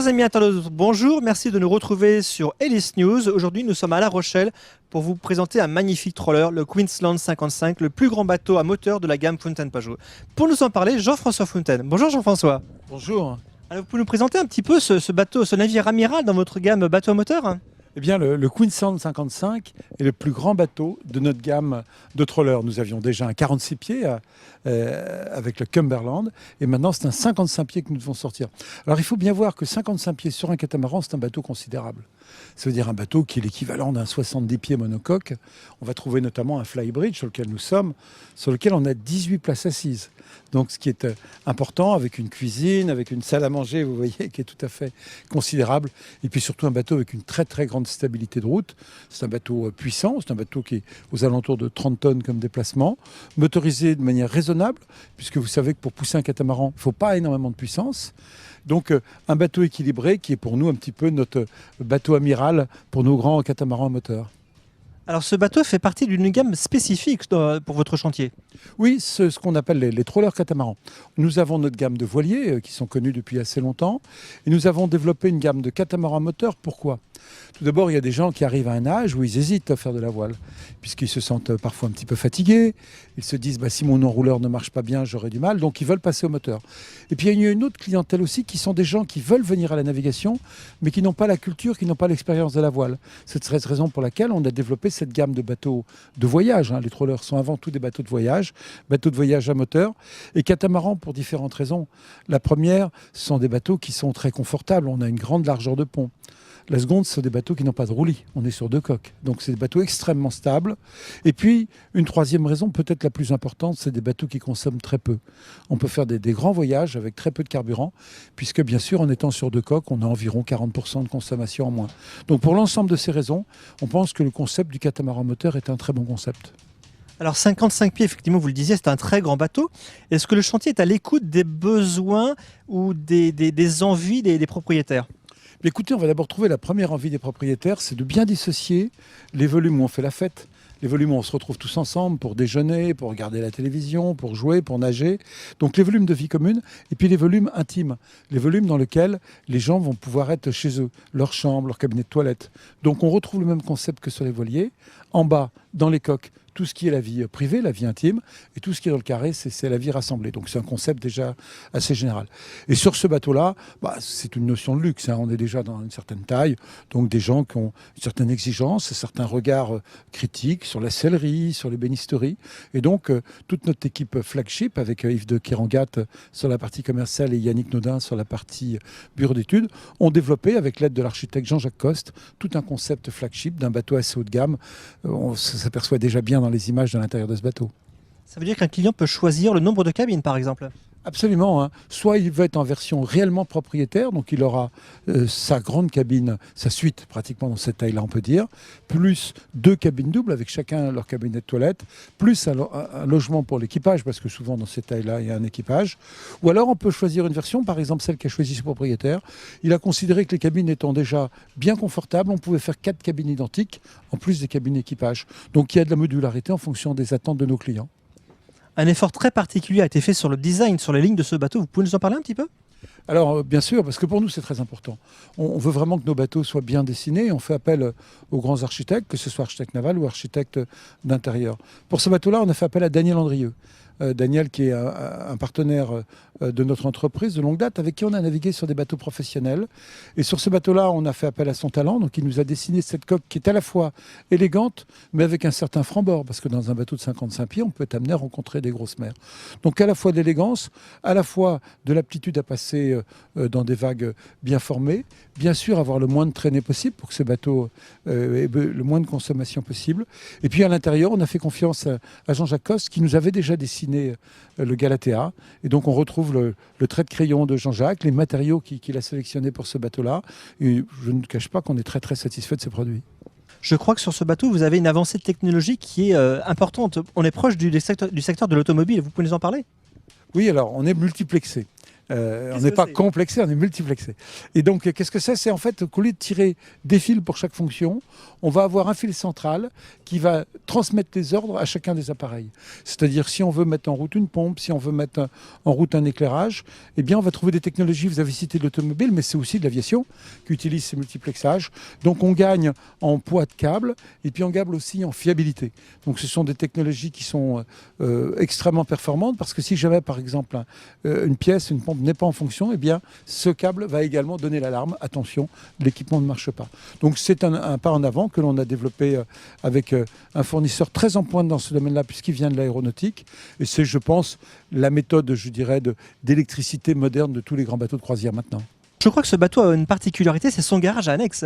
Chers amis internautes, bonjour, merci de nous retrouver sur Hélice News. Aujourd'hui, nous sommes à La Rochelle pour vous présenter un magnifique trawler, le Queensland 55, le plus grand bateau à moteur de la gamme Fountaine-Pajot. Pour nous en parler, Jean-François Fontaine. Bonjour Jean-François. Bonjour. Alors, vous pouvez nous présenter un petit peu ce bateau, ce navire amiral dans votre gamme bateau à moteur? Eh bien, le Queensland 55 est le plus grand bateau de notre gamme de trawlers. Nous avions déjà un 46 pieds avec le Cumberland et maintenant c'est un 55 pieds que nous devons sortir. Alors il faut bien voir que 55 pieds sur un catamaran, c'est un bateau considérable. Ça veut dire un bateau qui est l'équivalent d'un 70 pieds monocoque. On va trouver notamment un flybridge sur lequel nous sommes, sur lequel on a 18 places assises. Donc ce qui est important, avec une cuisine, avec une salle à manger, vous voyez, qui est tout à fait considérable. Et puis surtout un bateau avec une très très grande stabilité de route. C'est un bateau puissant, c'est un bateau qui est aux alentours de 30 tonnes comme déplacement, motorisé de manière raisonnable, puisque vous savez que pour pousser un catamaran, il ne faut pas énormément de puissance. Donc un bateau équilibré qui est pour nous un petit peu notre bateau amiral pour nos grands catamarans à moteur. Alors ce bateau fait partie d'une gamme spécifique pour votre chantier. Oui, ce qu'on appelle les trawlers catamarans. Nous avons notre gamme de voiliers qui sont connus depuis assez longtemps et nous avons développé une gamme de catamarans à moteur. Pourquoi ? Tout d'abord, il y a des gens qui arrivent à un âge où ils hésitent à faire de la voile, puisqu'ils se sentent parfois un petit peu fatigués. Ils se disent si mon enrouleur ne marche pas bien, j'aurai du mal, donc ils veulent passer au moteur. Et puis il y a une autre clientèle aussi qui sont des gens qui veulent venir à la navigation, mais qui n'ont pas la culture, qui n'ont pas l'expérience de la voile. C'est cette raison pour laquelle on a développé cette gamme de bateaux de voyage. Les trawlers sont avant tout des bateaux de voyage à moteur, et catamarans pour différentes raisons. La première, ce sont des bateaux qui sont très confortables. On a une grande largeur de pont. La seconde, ce sont des bateaux qui n'ont pas de roulis. On est sur 2 coques. Donc, c'est des bateaux extrêmement stables. Et puis, une troisième raison, peut-être la plus importante, c'est des bateaux qui consomment très peu. On peut faire des grands voyages avec très peu de carburant, puisque, bien sûr, en étant sur 2 coques, on a environ 40% de consommation en moins. Donc, pour l'ensemble de ces raisons, on pense que le concept du catamaran moteur est un très bon concept. Alors 55 pieds, effectivement, vous le disiez, c'est un très grand bateau. Est-ce que le chantier est à l'écoute des besoins ou des envies des propriétaires ? Écoutez, on va d'abord trouver la première envie des propriétaires, c'est de bien dissocier les volumes où on fait la fête, les volumes où on se retrouve tous ensemble pour déjeuner, pour regarder la télévision, pour jouer, pour nager. Donc les volumes de vie commune et puis les volumes intimes, les volumes dans lesquels les gens vont pouvoir être chez eux, leur chambre, leur cabinet de toilette. Donc on retrouve le même concept que sur les voiliers. En bas, dans les coques, tout ce qui est la vie privée, la vie intime, et tout ce qui est dans le carré, c'est la vie rassemblée. Donc c'est un concept déjà assez général. Et sur ce bateau-là, c'est une notion de luxe. On est déjà dans une certaine taille, donc des gens qui ont une certaine exigence, certains regards critiques sur la sellerie, sur l'ébénisterie. Et donc toute notre équipe flagship, avec Yves de Kerangat sur la partie commerciale et Yannick Nodin sur la partie bureau d'études, ont développé, avec l'aide de l'architecte Jean-Jacques Coste, tout un concept flagship d'un bateau assez haut de gamme. On s'aperçoit déjà bien dans les images de l'intérieur de ce bateau. Ça veut dire qu'un client peut choisir le nombre de cabines, par exemple ? Absolument. Soit il veut être en version réellement propriétaire, donc il aura sa grande cabine, sa suite pratiquement dans cette taille-là, on peut dire, plus 2 cabines doubles avec chacun leur cabinet de toilette, plus un logement pour l'équipage, parce que souvent dans cette taille-là, il y a un équipage. Ou alors on peut choisir une version, par exemple celle qu'a choisi ce propriétaire. Il a considéré que les cabines étant déjà bien confortables, on pouvait faire 4 cabines identiques, en plus des cabines équipage. Donc il y a de la modularité en fonction des attentes de nos clients. Un effort très particulier a été fait sur le design, sur les lignes de ce bateau. Vous pouvez nous en parler un petit peu ? Alors, bien sûr, parce que pour nous, c'est très important. On veut vraiment que nos bateaux soient bien dessinés. On fait appel aux grands architectes, que ce soit architecte naval ou architecte d'intérieur. Pour ce bateau-là, on a fait appel à Daniel Andrieux. Daniel, qui est un partenaire de notre entreprise de longue date, avec qui on a navigué sur des bateaux professionnels. Et sur ce bateau-là, on a fait appel à son talent. Donc, il nous a dessiné cette coque qui est à la fois élégante, mais avec un certain franc-bord. Parce que dans un bateau de 55 pieds, on peut être amené à rencontrer des grosses mers. Donc, à la fois d'élégance, à la fois de l'aptitude à passer dans des vagues bien formées. Bien sûr, avoir le moins de traînées possible pour que ce bateau ait le moins de consommation possible. Et puis, à l'intérieur, on a fait confiance à Jean-Jacques Coste, qui nous avait déjà dessiné le Galatea. Et donc, on retrouve le trait de crayon de Jean-Jacques, les matériaux qu'il a sélectionnés pour ce bateau-là. Et je ne cache pas qu'on est très, très satisfait de ces produits. Je crois que sur ce bateau, vous avez une avancée technologique qui est importante. On est proche du secteur de l'automobile. Vous pouvez nous en parler ? Oui, alors, on est multiplexé. On n'est pas complexé, on est multiplexé. Et donc, qu'est-ce que c'est? C'est en fait qu'au lieu de tirer des fils pour chaque fonction, on va avoir un fil central qui va transmettre les ordres à chacun des appareils. C'est-à-dire, si on veut mettre en route une pompe, si on veut mettre en route un éclairage, eh bien, on va trouver des technologies. Vous avez cité l'automobile, mais c'est aussi de l'aviation qui utilise ces multiplexages. Donc, on gagne en poids de câble et puis on gagne aussi en fiabilité. Donc, ce sont des technologies qui sont extrêmement performantes parce que si jamais, par exemple, une pièce, une pompe n'est pas en fonction, eh bien, ce câble va également donner l'alarme. Attention, l'équipement ne marche pas. Donc, c'est un pas en avant que l'on a développé avec un fournisseur très en pointe dans ce domaine-là, puisqu'il vient de l'aéronautique. Et c'est, je pense, la méthode, je dirais, d'électricité moderne de tous les grands bateaux de croisière maintenant. Je crois que ce bateau a une particularité, c'est son garage annexe.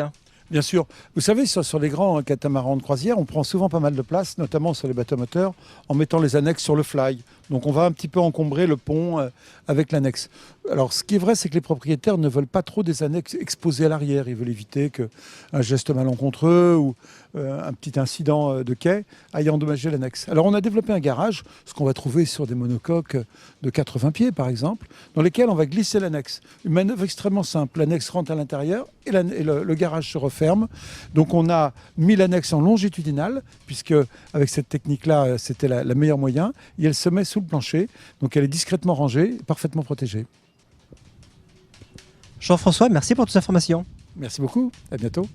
Bien sûr. Vous savez, sur les grands catamarans de croisière, on prend souvent pas mal de place, notamment sur les bateaux moteurs, en mettant les annexes sur le fly. Donc on va un petit peu encombrer le pont avec l'annexe. Alors ce qui est vrai, c'est que les propriétaires ne veulent pas trop des annexes exposées à l'arrière. Ils veulent éviter qu'un geste malencontreux ou un petit incident de quai aille endommager l'annexe. Alors on a développé un garage, ce qu'on va trouver sur des monocoques de 80 pieds par exemple, dans lesquels on va glisser l'annexe. Une manœuvre extrêmement simple. L'annexe rentre à l'intérieur et le garage se referme. Donc on a mis l'annexe en longitudinale, puisque avec cette technique-là, c'était la meilleure moyen, et elle se met sous le plancher. Donc elle est discrètement rangée, parfaitement protégée. Jean-François, merci pour toutes ces informations. Merci beaucoup, à bientôt.